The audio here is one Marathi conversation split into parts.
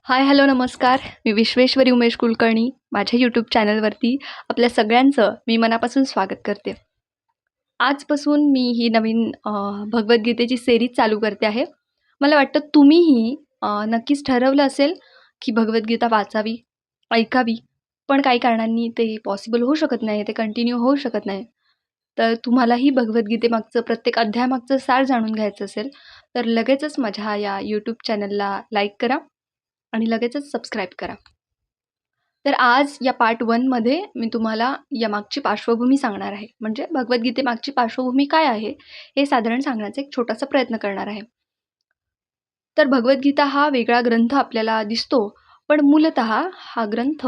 हाय, हॅलो, नमस्कार. मी विश्वेश्वरी उमेश कुलकर्णी. माझ्या यूट्यूब चॅनलवरती आपल्या सगळ्यांचं मी मनापासून स्वागत करते. आजपासून मी ही नवीन भगवद्गीतेची सेरीज चालू करते आहे. मला वाटतं तुम्हीही नक्कीच ठरवलं असेल, की भगवद्गीता वाचावी, ऐकावी. पण काही कारणांनी ते पॉसिबल होऊ शकत नाही, ते कंटिन्यू होऊ शकत नाही. तर तुम्हालाही भगवद्गीतेमागचं प्रत्येक अध्यायामागचं सार जाणून घ्यायचं असेल, तर लगेचच माझ्या या यूट्यूब चॅनलला लाईक करा आणि लगेचच सबस्क्राईब करा. तर आज या पार्ट 1मध्ये मी तुम्हाला यामागची पार्श्वभूमी सांगणार आहे. म्हणजे भगवद्गीतेमागची पार्श्वभूमी काय आहे, हे साधारण सांगण्याचा एक छोटासा प्रयत्न करणार आहे. तर भगवद्गीता हा वेगळा ग्रंथ आपल्याला दिसतो, पण मूलतः हा ग्रंथ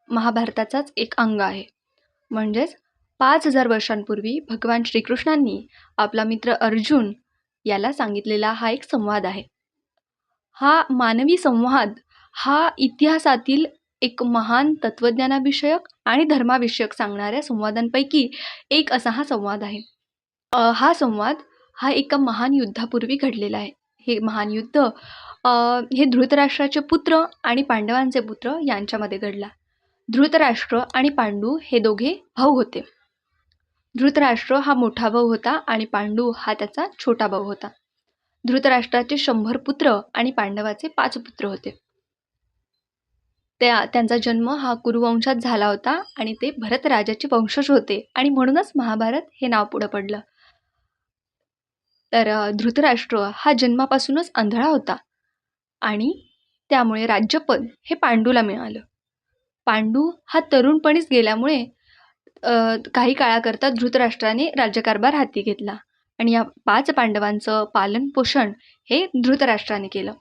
महाभारताचाच एक अंग आहे. म्हणजेच 5000 वर्षांपूर्वी भगवान श्रीकृष्णांनी आपला मित्र अर्जुन याला सांगितलेला हा एक संवाद आहे. हा मानवी संवाद हा इतिहासातील एक महान तत्त्वज्ञानाविषयक आणि धर्माविषयक सांगणाऱ्या संवादांपैकी एक असा हा संवाद आहे. हा संवाद हा एका महान युद्धापूर्वी घडलेला आहे. हे महान युद्ध हे धृतराष्ट्राचे पुत्र आणि पांडवांचे पुत्र यांच्यामध्ये घडला. धृतराष्ट्र आणि पांडू हे दोघे भाऊ होते. धृतराष्ट्र हा मोठा भाऊ होता आणि पांडू हा त्याचा छोटा भाऊ होता. धृतराष्ट्राचे 100 पुत्र आणि पांडवाचे 5 पुत्र होते. त्यांचा जन्म हा कुरुवंशात झाला होता आणि ते भरत राजाचे वंशज होते आणि म्हणूनच महाभारत हे नाव पुढं पडलं. तर धृतराष्ट्र हा जन्मापासूनच आंधळा होता आणि त्यामुळे राज्यपद हे पांडूला मिळालं. पांडू हा तरुणपणीच गेल्यामुळे काही काळाकरता धृतराष्ट्राने राज्यकारभार हाती घेतला आणि या 5 पांडवांचं पालनपोषण हे धृतराष्ट्राने केलं.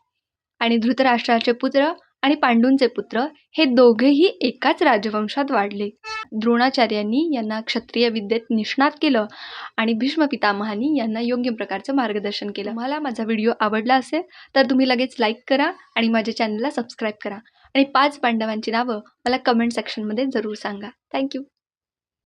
आणि धृतराष्ट्राचे पुत्र आणि पांडूंचे पुत्र हे दोघेही एकाच राजवंशात वाढले. द्रोणाचार्यांनी यांना क्षत्रिय विद्येत निष्णात केलं आणि भीष्म पितामहांनी यांना योग्य प्रकारचं मार्गदर्शन केलं. मला माझा व्हिडिओ आवडला असेल तर तुम्ही लगेच लाईक करा आणि माझ्या चॅनलला सबस्क्राईब करा आणि 5 पांडवांची नावं मला कमेंट सेक्शनमध्ये जरूर सांगा. थँक्यू.